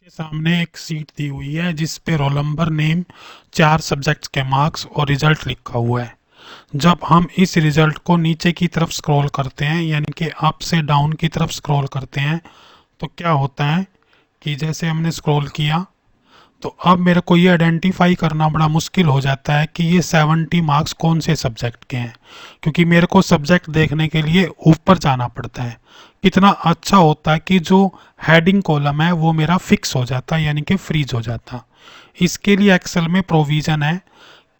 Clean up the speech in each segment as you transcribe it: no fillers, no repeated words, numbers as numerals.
के सामने एक सीट दी हुई है जिस पे रोल नंबर, नेम, 4 सब्जेक्ट्स के मार्क्स और रिजल्ट लिखा हुआ है। जब हम इस रिजल्ट को नीचे की तरफ स्क्रॉल करते हैं यानी कि अप से डाउन की तरफ स्क्रॉल करते हैं तो क्या होता है कि जैसे हमने स्क्रॉल किया तो अब मेरे को ये आइडेंटिफाई करना बड़ा मुश्किल हो जाता है कि ये 70 मार्क्स कौन से सब्जेक्ट के हैं, क्योंकि मेरे को सब्जेक्ट देखने के लिए ऊपर जाना पड़ता है। कितना अच्छा होता है कि जो हेडिंग कॉलम है वो मेरा फिक्स हो जाता है यानी कि फ्रीज हो जाता। इसके लिए एक्सेल में प्रोविज़न है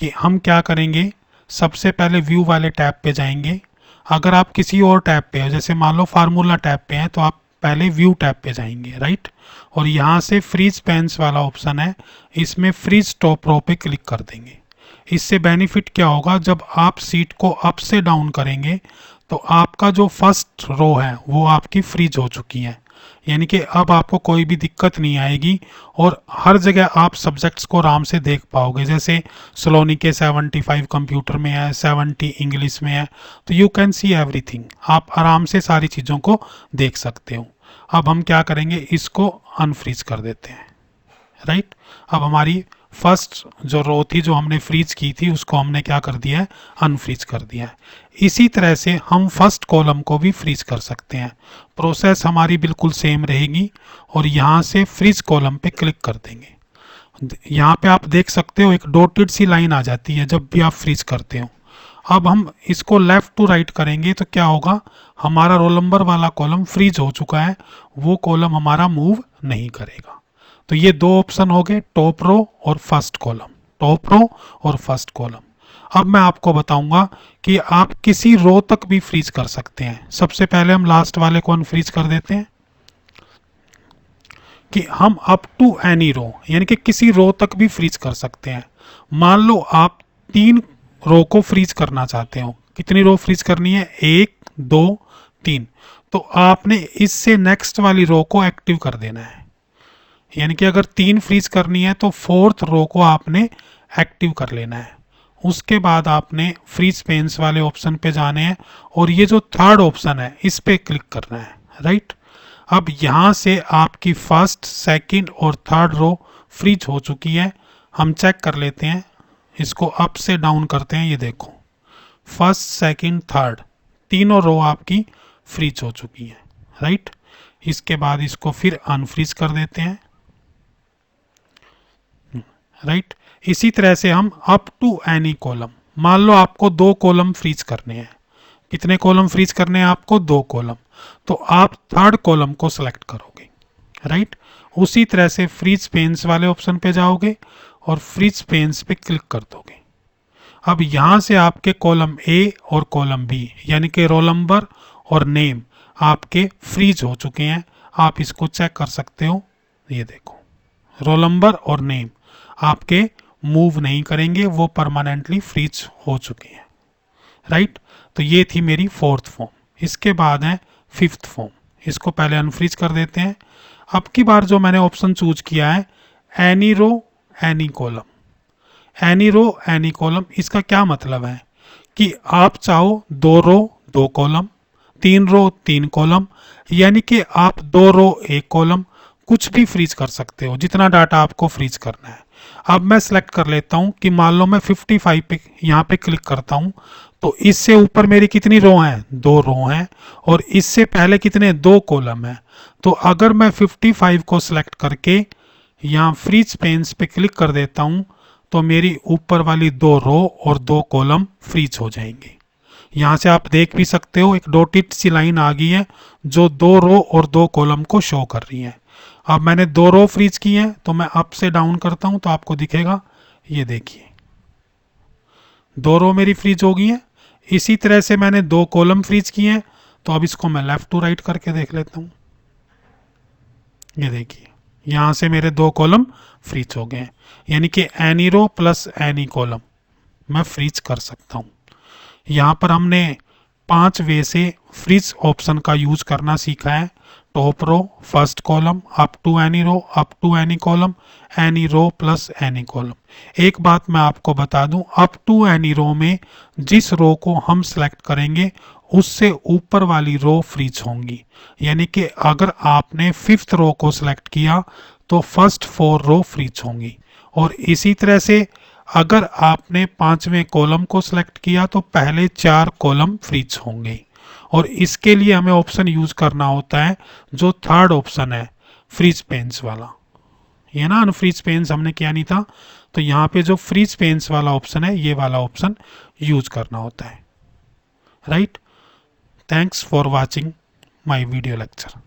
कि हम क्या करेंगे, सबसे पहले व्यू वाले टैब पे जाएंगे। अगर आप किसी और टैब पे हो, जैसे मान लो फार्मूला टैब पे हैं, तो आप पहले व्यू टैब पे जाएंगे, राइट। और यहाँ से फ्रीज पेन्स वाला ऑप्शन है, इसमें फ्रीज टॉप रो पे क्लिक कर देंगे। इससे बेनिफिट क्या होगा, जब आप सीट को अप से डाउन करेंगे तो आपका जो फर्स्ट रो है वो आपकी फ्रीज हो चुकी है, यानी कि अब आपको कोई भी दिक्कत नहीं आएगी और हर जगह आप सब्जेक्ट्स को आराम से देख पाओगे। जैसे सलोनी के 75 कंप्यूटर में है, 70 इंग्लिश में है, तो यू कैन सी एवरीथिंग, आप आराम से सारी चीज़ों को देख सकते हो। अब हम क्या करेंगे, इसको अनफ्रीज कर देते हैं, राइट। अब हमारी फर्स्ट जो रो थी जो हमने फ्रीज की थी उसको हमने क्या कर दिया है, अनफ्रीज कर दिया है। इसी तरह से हम फर्स्ट कॉलम को भी फ्रीज कर सकते हैं। प्रोसेस हमारी बिल्कुल सेम रहेगी और यहाँ से फ्रीज कॉलम पे क्लिक कर देंगे। यहाँ पे आप देख सकते हो एक डॉटेड सी लाइन आ जाती है जब भी आप फ्रीज करते हो। अब हम इसको लेफ्ट टू राइट करेंगे तो क्या होगा, हमारा रोल नंबर वाला कॉलम फ्रीज हो चुका है, वो कॉलम हमारा मूव नहीं करेगा। तो ये दो ऑप्शन हो गए, टॉप रो और फर्स्ट कॉलम, टॉप रो और फर्स्ट कॉलम। अब मैं आपको बताऊंगा कि आप किसी रो तक भी फ्रीज कर सकते हैं। सबसे पहले हम लास्ट वाले को अनफ्रीज कर देते हैं कि हम अप टू एनी रो यानी कि किसी रो तक भी फ्रीज कर सकते हैं। मान लो आप 3 रो को फ्रीज करना चाहते हो, कितनी रो फ्रीज करनी है, 1 2 3, तो आपने इससे नेक्स्ट वाली रो को एक्टिव कर देना है। यानी कि अगर 3 फ्रीज करनी है तो फोर्थ रो को आपने एक्टिव कर लेना है। उसके बाद आपने फ्रीज पेन्स वाले ऑप्शन पे जाने हैं और ये जो थर्ड ऑप्शन है इस पे क्लिक करना है, राइट। अब यहाँ से आपकी फर्स्ट, सेकंड और थर्ड रो फ्रीज हो चुकी है। हम चेक कर लेते हैं, इसको अप से डाउन करते हैं, ये देखो फर्स्ट, सेकंड, थर्ड, तीनों रो आपकी फ्रीज हो चुकी है, राइट। इसके बाद इसको फिर अनफ्रीज कर देते हैं, राइट। इसी तरह से हम अप टू एनी कॉलम, मान लो आपको 2 कॉलम फ्रीज करने हैं, कितने कॉलम फ्रीज करने हैं आपको, 2 कॉलम, तो आप थर्ड कॉलम को सिलेक्ट करोगे, राइट। उसी तरह से फ्रीज पेन्स वाले ऑप्शन पे जाओगे और फ्रीज पेन्स पे क्लिक कर दोगे। अब यहाँ से आपके कॉलम ए और कॉलम बी यानी कि रोल नंबर और नेम आपके फ्रीज हो चुके हैं। आप इसको चेक कर सकते हो, ये देखो रोल नंबर और नेम आपके मूव नहीं करेंगे, वो परमानेंटली फ्रीज हो चुके हैं, राइट। तो ये थी मेरी फोर्थ फॉर्म। इसके बाद है फिफ्थ फॉर्म, इसको पहले अनफ्रीज कर देते हैं। अब की बार जो मैंने ऑप्शन चूज किया है, any row any column, any row any column, इसका क्या मतलब है कि आप चाहो 2 रो 2 कॉलम, 3 रो 3 कॉलम, यानी कि आप 2 रो 1 कॉलम कुछ भी फ्रीज कर सकते हो, जितना डाटा आपको फ्रीज करना है। अब मैं सेलेक्ट कर लेता हूं कि मान लो मैं 55 पे यहाँ पे क्लिक करता हूं, तो इससे ऊपर मेरी कितनी रो हैं, 2 रो हैं, और इससे पहले कितने, 2 कॉलम हैं। तो अगर मैं 55 को सिलेक्ट करके यहाँ फ्रीज पेन्स पे क्लिक कर देता हूँ तो मेरी ऊपर वाली 2 रो और 2 कॉलम फ्रीज हो जाएंगे। यहाँ से आप देख भी सकते हो एक डॉटेड सी लाइन आ गई है जो 2 रो और 2 कॉलम को शो कर रही है। अब मैंने 2 रो फ्रीज की है तो मैं अप से डाउन करता हूँ तो आपको दिखेगा, ये देखिए 2 रो मेरी फ्रीज हो गई है। इसी तरह से मैंने 2 कॉलम फ्रीज किए हैं, तो अब इसको मैं लेफ्ट टू राइट करके देख लेता हूँ, ये देखिए यहाँ से मेरे 2 कॉलम फ्रीज हो गए हैं। यानी कि any row plus any column मैं फ्रीज कर सकता हूँ। यहाँ पर हमने 5 वे से फ्रीज ऑप्शन का यूज करना सीखा है। top row, first column, up to any row, up to any column, any row plus any column। एक बात मैं आपको बता दूं, up to any row में जिस रो को हम सेलेक्ट करेंगे उससे ऊपर वाली रो फ्रीज होंगी। यानी कि अगर आपने फिफ्थ रो को सिलेक्ट किया तो फर्स्ट 4 रो फ्रीज होंगी, और इसी तरह से अगर आपने पांचवें कॉलम को सिलेक्ट किया तो पहले 4 कॉलम फ्रीज होंगे। और इसके लिए हमें ऑप्शन यूज करना होता है जो थर्ड ऑप्शन है, फ्रीज पेन्स वाला। ये ना अनफ्रीज पेन्स हमने किया नहीं था, तो यहाँ पे जो फ्रीज पेन्स वाला ऑप्शन है ये वाला ऑप्शन यूज करना होता है। Right, thanks for watching my video lecture.